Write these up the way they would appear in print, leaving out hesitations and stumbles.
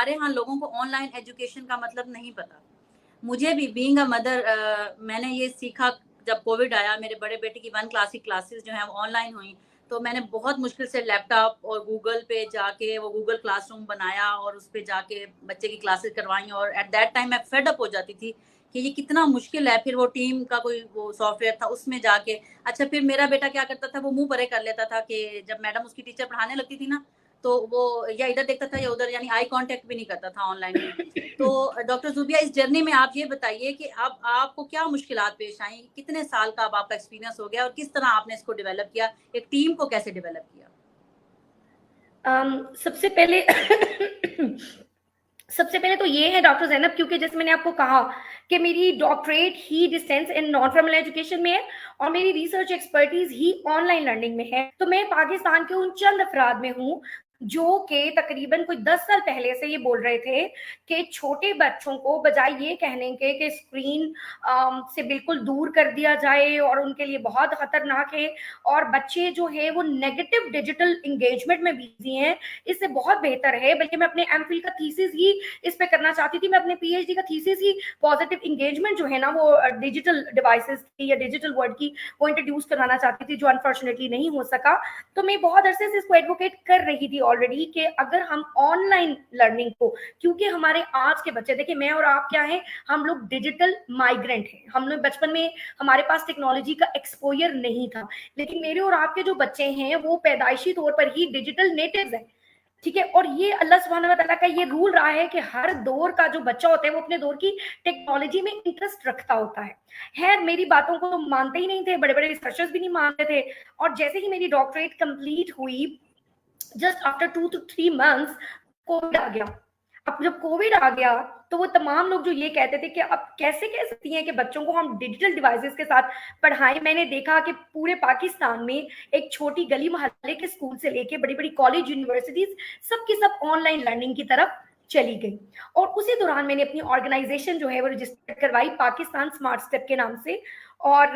हमारे यहाँ लोगों को ऑनलाइन एजुकेशन का मतलब नहीं पता। मुझे भी बीइंग अ मदर मैंने ये सीखा जब कोविड आया, मेरे बड़े बेटे की 1 क्लास की क्लासेस जो हैं वो ऑनलाइन हुई, तो मैंने बहुत मुश्किल से लैपटॉप और गूगल पे जाके वो गूगल क्लासरूम बनाया और उस पे जाके बच्चे की क्लासेस करवाई और एट दैट टाइम मैं फेड अप हो जाती थी कि ये कितना मुश्किल है। फिर वो टीम का कोई वो सॉफ्टवेयर था उसमें जाके अच्छा फिर मेरा बेटा क्या करता था, वो मुँह परे कर लेता था कि जब मैडम उसकी टीचर पढ़ाने लगती थी ना, तो वो या इधर देखता था या उधर, यानी आई कॉन्टैक्ट भी नहीं करता था ऑनलाइन में। तो डॉक्टर ज़ुबिया, इस जर्नी में आप ये बताइए कि अब आपको क्या मुश्किलात पेश आई? कितने साल का अब आपका एक्सपीरियंस हो गया और किस तरह आपने इसको डेवलप किया? एक टीम को कैसे डेवलप किया? सबसे पहले सबसे पहले तो ये है डॉक्टर ज़ैनब, क्योंकि जैसे मैंने आपको कहा कि मेरी doctorate he distance in non formal education में है और मेरी रिसर्च एक्सपर्टीज ही ऑनलाइन लर्निंग में है। तो मैं पाकिस्तान के उन चंद अफराद में हूँ जो कि तकरीबन कोई 10 साल पहले से ये बोल रहे थे कि छोटे बच्चों को बजाय ये कहने के कि स्क्रीन से बिल्कुल दूर कर दिया जाए और उनके लिए बहुत खतरनाक है और बच्चे जो है वो नेगेटिव डिजिटल इंगेजमेंट में बिजी हैं, इससे बहुत बेहतर है। बल्कि मैं अपने एमफिल का थीसिस ही इस पे करना चाहती थी, मैं अपने पीएचडी का थीसिस ही पॉजिटिव इंगेजमेंट जो है ना वो डिजिटल डिवाइसेस की या डिजिटल वर्ड की वो इंट्रोड्यूस करवाना चाहती थी, जो अनफॉर्चुनेटली नहीं हो सका। तो मैं बहुत अरसे से इसको एडवोकेट कर रही थी ऑलरेडी कि अगर हम ऑनलाइन लर्निंग को, क्योंकि हमारे आज के बच्चे, देखिए मैं और आप क्या है, हम लोग डिजिटल माइग्रेंट हैं। हम लोग बचपन में हमारे पास टेक्नोलॉजी का एक्सपोजर नहीं था, लेकिन मेरे और आपके जो बच्चे हैं वो पैदाइशी तौर पर ही डिजिटल नेटिव्स हैं, ठीक है। और ये अल्लाह सुब्हानहू व तआला का ये रूल रहा है कि हर दौर का जो बच्चा होता है वो अपने दौर की टेक्नोलॉजी में इंटरेस्ट रखता होता है। खैर मेरी बातों को तो मानते ही नहीं थे, बड़े बड़े रिसर्चर्स भी नहीं मानते थे। और जैसे ही मेरी डॉक्टरेट कंप्लीट हुई, just after 2 to 3 months COVID आ गया। अब जब कोविड आ गया तो वो तमाम लोग जो ये कहते थे कि अब कैसे कह सकती हैं कि बच्चों को हम डिजिटल डिवाइसेस के साथ पढ़ाएं। मैंने देखा कि पूरे पाकिस्तान में एक छोटी गली मोहल्ले के स्कूल से लेके बड़ी बड़ी कॉलेज यूनिवर्सिटीज सबकी सब ऑनलाइन लर्निंग की तरफ चली गई। और उसी दौरान मैंने अपनी ऑर्गेनाइजेशन जो है वो रजिस्टर करवाई पाकिस्तान स्मार्ट स्टेप के नाम से। और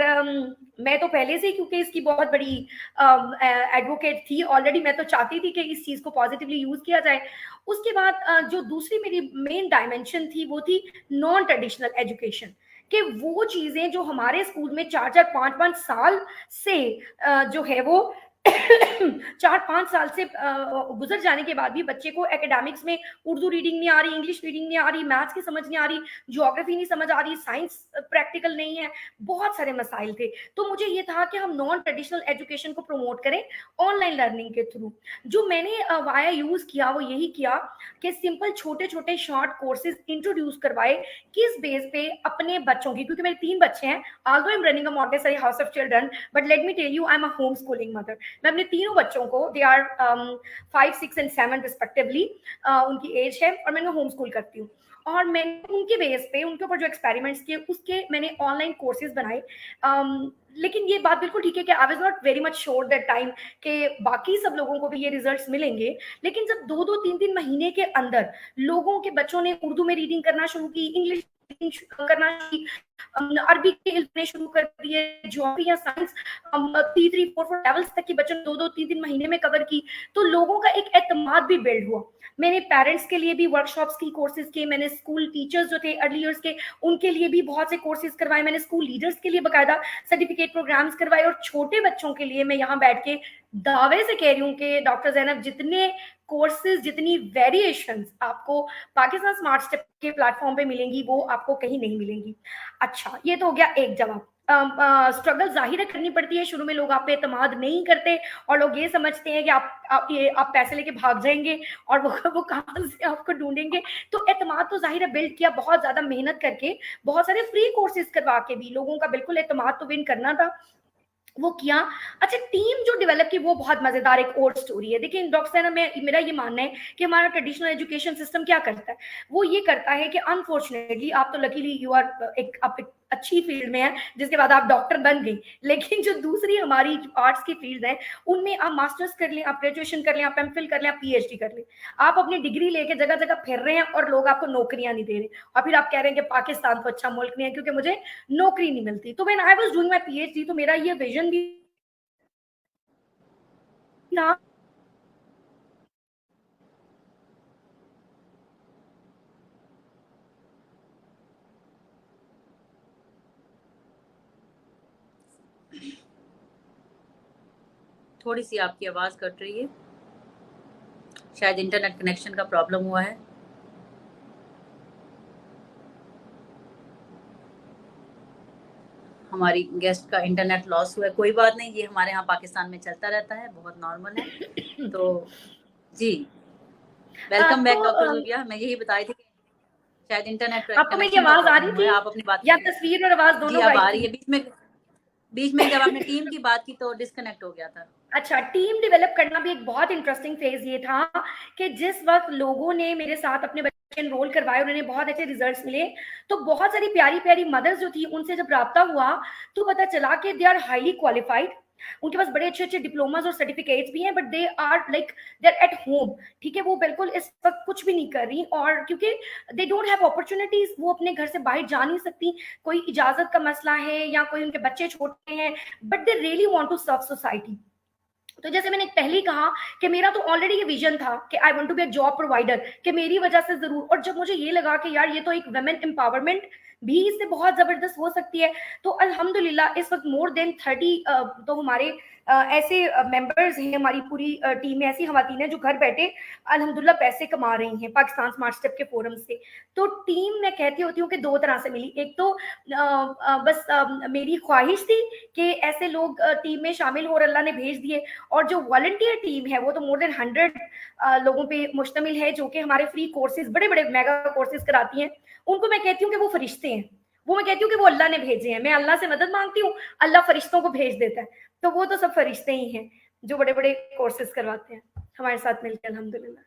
मैं तो पहले से ही क्योंकि इसकी बहुत बड़ी एडवोकेट थी ऑलरेडी, मैं तो चाहती थी कि इस चीज को पॉजिटिवली यूज किया जाए। उसके बाद जो दूसरी मेरी मेन डायमेंशन थी वो थी नॉन ट्रेडिशनल एजुकेशन, कि वो चीजें जो हमारे स्कूल में 4-4 5-5 साल से जो है वो 4-5 साल से गुजर जाने के बाद भी बच्चे को एकेडमिक्स में उर्दू रीडिंग नहीं आ रही, इंग्लिश रीडिंग नहीं आ रही, मैथ्स की समझ नहीं आ रही, ज्योग्राफी नहीं समझ आ रही, साइंस प्रैक्टिकल नहीं है, बहुत सारे मसाइल थे। तो मुझे ये था कि हम नॉन ट्रेडिशनल एजुकेशन को प्रमोट करें ऑनलाइन लर्निंग के थ्रू। जो मैंने वाया यूज किया वो यही किया कि सिंपल छोटे छोटे शॉर्ट कोर्सेज इंट्रोड्यूस करवाए। किस बेस पे? अपने बच्चों की, क्योंकि मेरे 3 बच्चे हैं, although I am running a Montessori house of children, but let me tell you I am a home schooling mother. मैं अपने तीनों बच्चों को, दे आर 5, 6 and 7 रिस्पेक्टिवली, उनकी एज है, और मैं उन्हें होम स्कूल करती हूँ। और मैंने उनके बेस पे उनके ऊपर जो एक्सपेरिमेंट्स किए उसके मैंने ऑनलाइन कोर्सेज बनाए। लेकिन ये बात बिल्कुल ठीक है कि I was not very much sure that time कि बाकी सब लोगों को भी ये रिजल्ट्स मिलेंगे। लेकिन जब 2-2 3-3 महीने के अंदर लोगों के बच्चों ने उर्दू में रीडिंग करना शुरू की, इंग्लिश करना शुरू की, अरबी के इल्म शुरू कर दिए, ज्योग्राफी या साइंस 3-3-4-4 लेवल्स तक की बच्चों ने 2-2 3-3 महीने में कवर की, तो लोगों का एक एतमाद भी बिल्ड हुआ। मैंने पेरेंट्स के लिए भी वर्कशॉप्स की कोर्सेज किए, मैंने स्कूल टीचर्स जो थे अर्ली ईयर्स के उनके लिए भी बहुत से कोर्सेज करवाए, मैंने स्कूल लीडर्स के लिए बकायदा सर्टिफिकेट प्रोग्राम्स करवाए। और छोटे बच्चों के लिए मैं यहाँ बैठ के दावे से कह रही हूँ कि डॉक्टर ज़ैनब, जितने कोर्सेज, जितनी वेरिएशंस आपको पाकिस्तान स्मार्ट स्टेप के प्लेटफॉर्म पे मिलेंगी वो आपको कहीं नहीं मिलेंगी। अच्छा, ये तो हो गया एक जवाब। स्ट्रगल जाहिर है करनी पड़ती है, शुरू में लोग आप पे एतमाद नहीं करते और लोग ये समझते हैं कि आप पैसे लेके भाग जाएंगे और वो कहाँ से आपको ढूंढेंगे। तो एतमाद तो जाहिर है बिल्ड किया बहुत ज्यादा मेहनत करके, बहुत सारे फ्री कोर्सेज करवा के भी लोगों का बिल्कुल एतमाद तो विन करना था, वो किया। अच्छा, टीम जो डेवलप की वो बहुत मजेदार एक और स्टोरी है। देखिए डॉक्टर साहब, मेरा ये मानना है कि हमारा ट्रेडिशनल एजुकेशन सिस्टम क्या करता है, वो ये करता है कि अनफॉर्चुनेटली आप तो लकीली यू आर आप एक अच्छी फील्ड में है जिसके बाद आप डॉक्टर बन गई, लेकिन जो दूसरी हमारी आर्ट्स की फील्ड है उनमें आप मास्टर्स कर लें, आप ग्रेजुएशन कर लें, आप एमफिल कर लें, आप पीएचडी कर लें, आप अपनी डिग्री लेके जगह जगह फिर रहे हैं और लोग आपको नौकरियां नहीं दे रहे, और फिर आप कह रहे हैं कि पाकिस्तान तो अच्छा मुल्क नहीं है क्योंकि मुझे नौकरी नहीं मिलती। तो when I was doing my PhD तो मेरा ये विजन भी था थोड़ी सी आपकी आवाज़ कट रही है, शायद इंटरनेट कनेक्शन का प्रॉब्लम हुआ है। हमारी गेस्ट का इंटरनेट लॉस हुआ है, कोई बात नहीं, ये हमारे यहाँ पाकिस्तान में चलता रहता है, बहुत नॉर्मल है। तो जी, वेलकम बैक डॉक्टर ज़ुबिया। मैं यही बता रही थी कि शायद इंटरनेट आपको मेरी कनेक्शन का आवाज आ रही प्रॉब्लम हुआ थी है। आप अपनी बात या करिए। तस्वीर और आवाज जी, दोनों अब गायब आ रही थी? है। बीच में जब आपने टीम की बात की तो डिस्कनेक्ट हो गया था। अच्छा, टीम डेवलप करना भी एक बहुत इंटरेस्टिंग फेज ये था कि जिस वक्त लोगों ने मेरे साथ अपने बच्चे एनरोल करवाए, उन्होंने बहुत अच्छे रिजल्ट्स मिले, तो बहुत सारी प्यारी प्यारी मदर्स जो थी उनसे जब राब्ता हुआ तो पता चला कि दे आर हाईली क्वालिफाइड, उनके पास बड़े अच्छे अच्छे डिप्लोमास और सर्टिफिकेट्स भी हैं, but they are like they are at home. ठीक है, वो बिल्कुल इस वक्त कुछ भी नहीं कर रही, और क्योंकि दे डोंट हैव अपॉर्चुनिटीज, वो अपने घर से बाहर जा नहीं सकती, कोई इजाजत का मसला है या कोई उनके बच्चे छोटे हैं, but they really want to serve society. तो जैसे मैंने पहले ही कहा कि मेरा तो ऑलरेडी ये विजन था कि I want to be a job provider, कि मेरी वजह से जरूर, और जब मुझे ये लगा कि यार ये तो एक वुमेन एम्पावरमेंट भी इससे बहुत जबरदस्त हो सकती है, तो अल्हम्दुलिल्लाह इस वक्त मोर देन 30 तो हमारे ऐसे मेंबर्स हैं, हमारी पूरी टीम में ऐसी खवातीन है जो घर बैठे अल्हम्दुलिल्लाह पैसे कमा रही हैं पाकिस्तान स्मार्ट स्टेप के फोरम से। तो टीम मैं कहती होती हूँ कि दो तरह से मिली, एक तो बस मेरी ख्वाहिश थी कि ऐसे लोग टीम में शामिल हो और अल्लाह ने भेज दिए, और जो वॉलंटियर टीम है वो तो मोर देन 100 लोगों पे मुश्तमिल है जो कि हमारे फ्री कोर्सेज, बड़े बड़े मेगा कोर्सेज कराती हैं। उनको मैं कहती हूँ कि वो फरिश्ते हैं, वो मैं कहती हूँ कि वो अल्लाह ने भेजे हैं। मैं अल्लाह से मदद मांगती हूँ, अल्लाह फरिश्तों को भेज देता है, तो वो तो सब फरिश्ते ही हैं जो बड़े बड़े कोर्सेज करवाते हैं हमारे साथ मिलकर अल्हम्दुलिल्लाह।